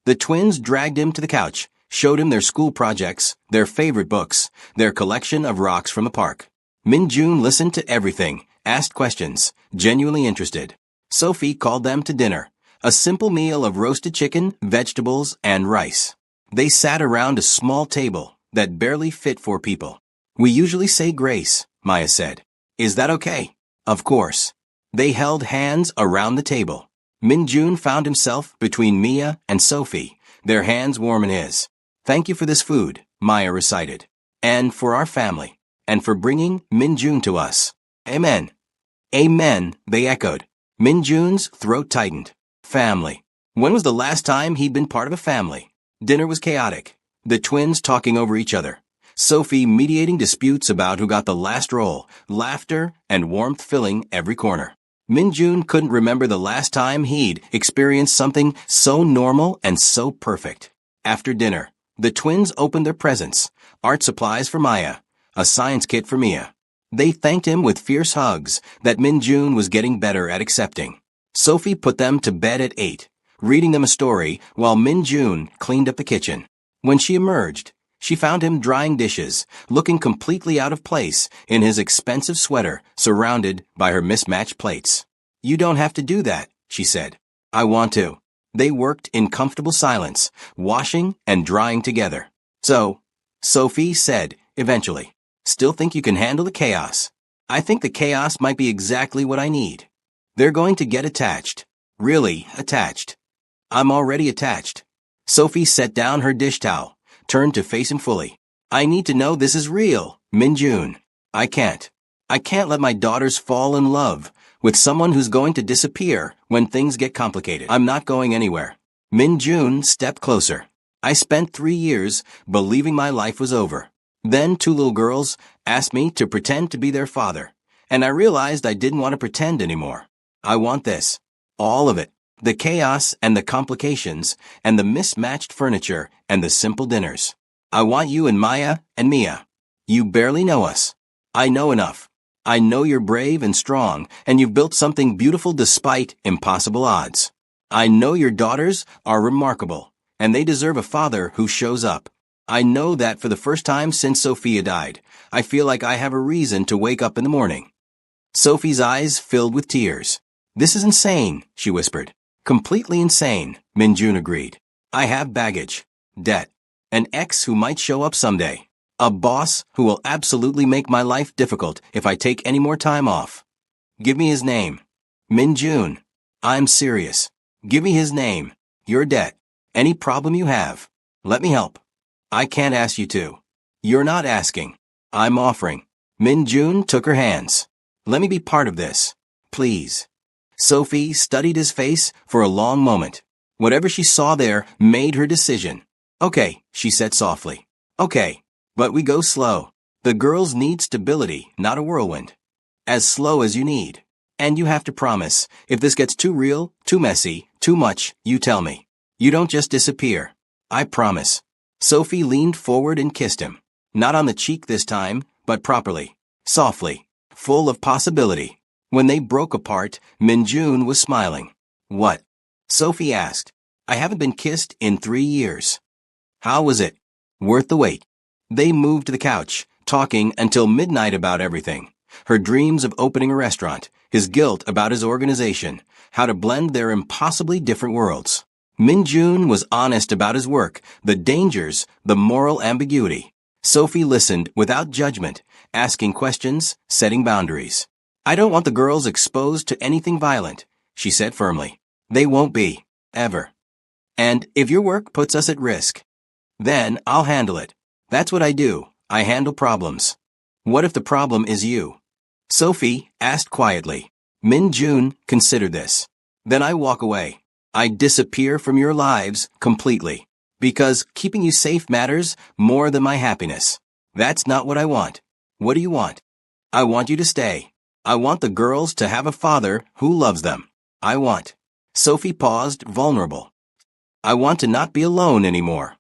The twins dragged him to the couch, showed him their school projects, their favorite books, their collection of rocks from the park. Minjun listened to everything, asked questions, genuinely interested. Sophie called them to dinner, a simple meal of roasted chicken, vegetables, and rice. They sat around a small table that barely fit 4 people. We usually say grace, Maya said. Is that okay? Of course. They held hands around the table. Minjun found himself between Mia and Sophie, their hands warm in his. Thank you for this food, Maya recited. And for our family. And for bringing Minjun to us. Amen. Amen, they echoed. Minjun's throat tightened. Family. When was the last time he'd been part of a family? Dinner was chaotic. The twins talking over each other. Sophie mediating disputes about who got the last roll, laughter and warmth filling every corner. Minjun couldn't remember the last time he'd experienced something so normal and so perfect. After dinner, the twins opened their presents, art supplies for Maya, a science kit for Mia. They thanked him with fierce hugs that Minjun was getting better at accepting. Sophie put them to bed at 8, reading them a story while Min-jun cleaned up the kitchen. When she emerged, she found him drying dishes, looking completely out of place in his expensive sweater surrounded by her mismatched plates. "You don't have to do that," she said. "I want to." They worked in comfortable silence, washing and drying together. "So," Sophie said, eventually, "still think you can handle the chaos?" "I think the chaos might be exactly what I need." "They're going to get attached." "Really attached?" "I'm already attached." Sophie set down her dish towel, turned to face him fully. "I need to know this is real, Min-jun. I can't let my daughters fall in love with someone who's going to disappear when things get complicated. I'm not going anywhere." Min-jun stepped closer. "I spent 3 years believing my life was over. Then 2 little girls asked me to pretend to be their father, and I realized I didn't want to pretend anymore. I want this. All of it. The chaos and the complications and the mismatched furniture and the simple dinners. I want you and Maya and Mia. You barely know us. I know enough. I know you're brave and strong, and you've built something beautiful despite impossible odds. I know your daughters are remarkable, and they deserve a father who shows up. I know that for the first time since Sophia died, I feel like I have a reason to wake up in the morning." Sophie's eyes filled with tears. "This is insane," she whispered. "Completely insane," Min-jun agreed. "I have baggage, debt, an ex who might show up someday, a boss who will absolutely make my life difficult if I take any more time off. Give me his name." "Min-jun, I'm serious. Give me his name, your debt, any problem you have. Let me help." "I can't ask you to." "You're not asking. I'm offering." Min-jun took her hands. "Let me be part of this. Please." Sophie studied his face for a long moment. Whatever she saw there made her decision. "Okay," she said softly. "Okay, but we go slow. The girls need stability, not a whirlwind. As slow as you need. And you have to promise, if this gets too real, too messy, too much, you tell me. You don't just disappear. I promise." Sophie leaned forward and kissed him. Not on the cheek this time, but properly, softly, full of possibility. When they broke apart, Min-jun was smiling. "What?" Sophie asked. "I haven't been kissed in 3 years." "How was it?" "Worth the wait." They moved to the couch, talking until midnight about everything. Her dreams of opening a restaurant, his guilt about his organization, how to blend their impossibly different worlds. Min-jun was honest about his work, the dangers, the moral ambiguity. Sophie listened without judgment, asking questions, setting boundaries. "I don't want the girls exposed to anything violent," she said firmly. "They won't be, ever. And if your work puts us at risk, then I'll handle it. That's what I do. I handle problems." "What if the problem is you?" Sophie asked quietly. Min-jun considered this. "Then I walk away. I disappear from your lives completely. Because keeping you safe matters more than my happiness. That's not what I want. What do you want?" "I want you to stay. I want the girls to have a father who loves them. I want." Sophie paused, vulnerable. "I want to not be alone anymore."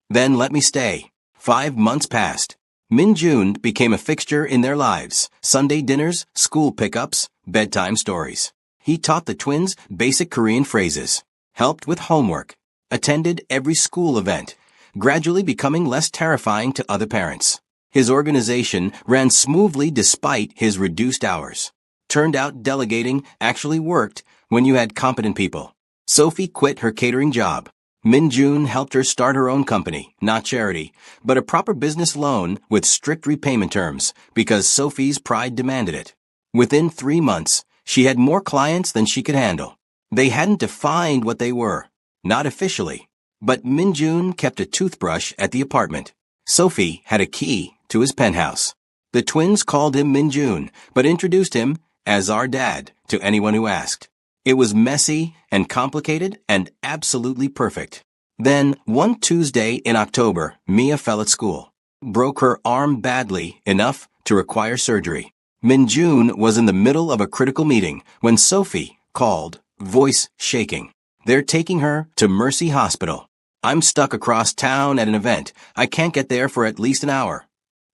"Then let me stay." 5 months passed. Min-jun became a fixture in their lives. Sunday dinners, school pickups, bedtime stories. He taught the twins basic Korean phrases, helped with homework, attended every school event, gradually becoming less terrifying to other parents. His organization ran smoothly despite his reduced hours. Turned out delegating actually worked when you had competent people. Sophie quit her catering job. Min-jun helped her start her own company, not charity, but a proper business loan with strict repayment terms because Sophie's pride demanded it. Within 3 months, she had more clients than she could handle. They hadn't defined what they were, not officially, but Min-jun kept a toothbrush at the apartment. Sophie had a key to his penthouse. The twins called him Min-jun, but introduced him as our dad to anyone who asked. It was messy and complicated and absolutely perfect. Then, one Tuesday in October, Mia fell at school. Broke her arm badly enough to require surgery. Min-jun was in the middle of a critical meeting when Sophie called, voice shaking. "They're taking her to Mercy Hospital. I'm stuck across town at an event. I can't get there for at least an hour.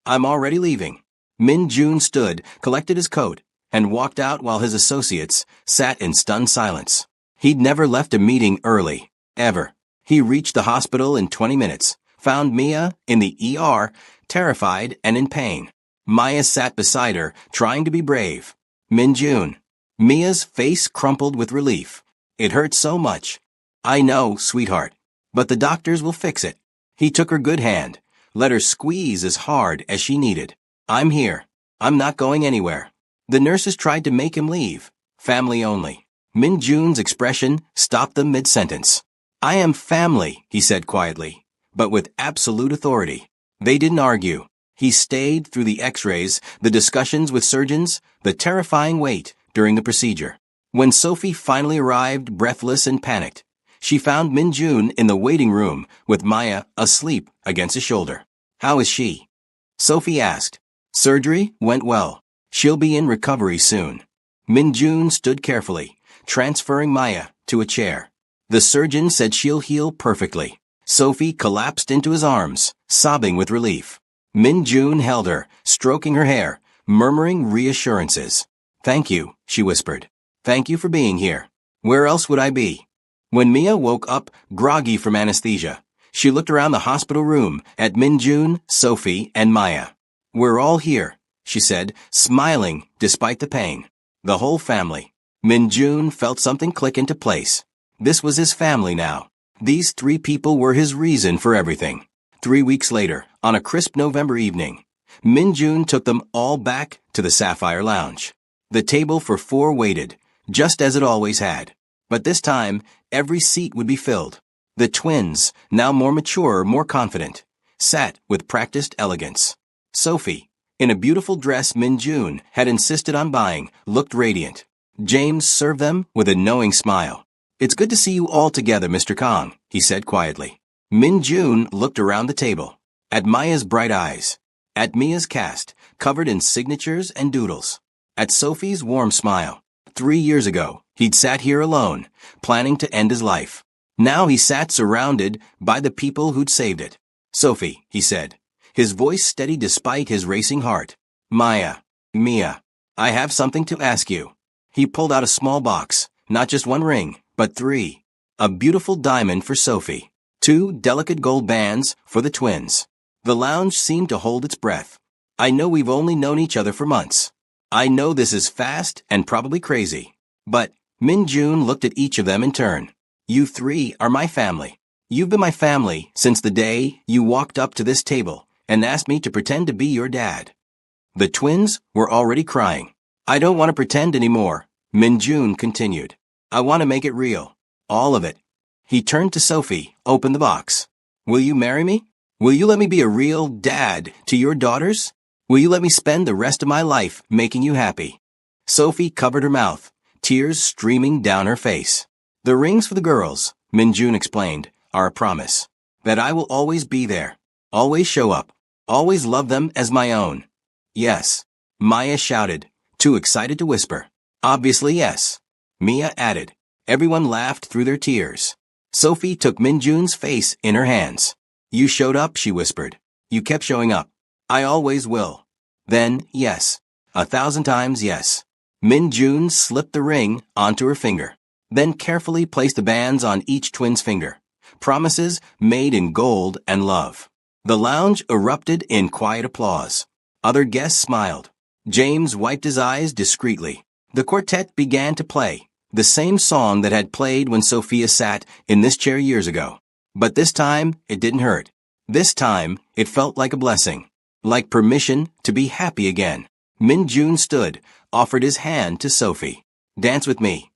I'm already leaving." Min-jun stood, collected his coat, and walked out while his associates sat in stunned silence. He'd never left a meeting early, ever. He reached the hospital in 20 minutes, found Mia in the ER, terrified and in pain. Maya sat beside her, trying to be brave. Min-jun. Mia's face crumpled with relief. It hurt so much. I know, sweetheart. But the doctors will fix it. He took her good hand, let her squeeze as hard as she needed. I'm here. I'm not going anywhere. The nurses tried to make him leave. Family only. Min-jun's expression stopped them mid-sentence. I am family, he said quietly, but with absolute authority. They didn't argue. He stayed through the x-rays, the discussions with surgeons, the terrifying wait during the procedure. When Sophie finally arrived, breathless and panicked, she found Min-jun in the waiting room with Maya asleep against his shoulder. How is she? Sophie asked. Surgery went well. She'll be in recovery soon. Min-jun stood carefully, transferring Maya to a chair. The surgeon said she'll heal perfectly. Sophie collapsed into his arms, sobbing with relief. Min-jun held her, stroking her hair, murmuring reassurances. Thank you, she whispered. Thank you for being here. Where else would I be? When Mia woke up, groggy from anesthesia, she looked around the hospital room at Min-jun, Sophie, and Maya. We're all here, she said, smiling despite the pain. The whole family. Min-jun felt something click into place. This was his family now. These 3 people were his reason for everything. 3 weeks later, on a crisp November evening, Min-jun took them all back to the Sapphire Lounge. The table for 4 waited, just as it always had. But this time, every seat would be filled. The twins, now more mature, more confident, sat with practiced elegance. Sophie, in a beautiful dress Min-jun had insisted on buying, looked radiant. James served them with a knowing smile. It's good to see you all together, Mr. Kong, he said quietly. Min-jun looked around the table, at Maya's bright eyes, at Mia's cast, covered in signatures and doodles, at Sophie's warm smile. 3 years ago, he'd sat here alone, planning to end his life. Now he sat surrounded by the people who'd saved it. Sophie, he said, his voice steady despite his racing heart. Mia, I have something to ask you. He pulled out a small box, not just 1 ring, but 3. A beautiful diamond for Sophie. 2 delicate gold bands for the twins. The lounge seemed to hold its breath. I know we've only known each other for months. I know this is fast and probably crazy. But Min-jun looked at each of them in turn. You 3 are my family. You've been my family since the day you walked up to this table and asked me to pretend to be your dad. The twins were already crying. I don't want to pretend anymore, Min-jun continued. I want to make it real. All of it. He turned to Sophie, opened the box. Will you marry me? Will you let me be a real dad to your daughters? Will you let me spend the rest of my life making you happy? Sophie covered her mouth, tears streaming down her face. The rings for the girls, Min-jun explained, are a promise. That I will always be there. Always show up. Always love them as my own. Yes. Maya shouted, too excited to whisper. Obviously yes. Mia added. Everyone laughed through their tears. Sophie took Min-jun's face in her hands. You showed up, she whispered. You kept showing up. I always will. Then, yes. 1,000 times yes. Min-jun slipped the ring onto her finger, then carefully placed the bands on each twin's finger. Promises made in gold and love. The lounge erupted in quiet applause. Other guests smiled. James wiped his eyes discreetly. The quartet began to play, the same song that had played when Sophia sat in this chair years ago. But this time, it didn't hurt. This time, it felt like a blessing, like permission to be happy again. Min-jun stood, offered his hand to Sophie. Dance with me.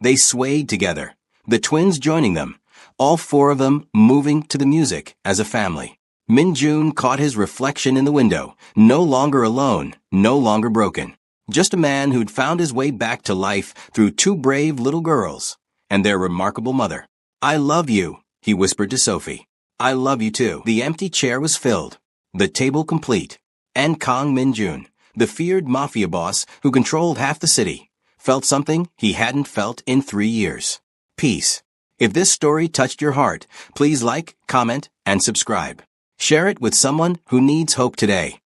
They swayed together, the twins joining them, all 4 of them moving to the music as a family. Min-jun caught his reflection in the window, no longer alone, no longer broken. Just a man who'd found his way back to life through 2 brave little girls and their remarkable mother. I love you, he whispered to Sophie. I love you too. The empty chair was filled, the table complete, and Kong Min-jun, the feared Mafia boss who controlled half the city, felt something he hadn't felt in 3 years. Peace. If this story touched your heart, please like, comment, and subscribe. Share it with someone who needs hope today.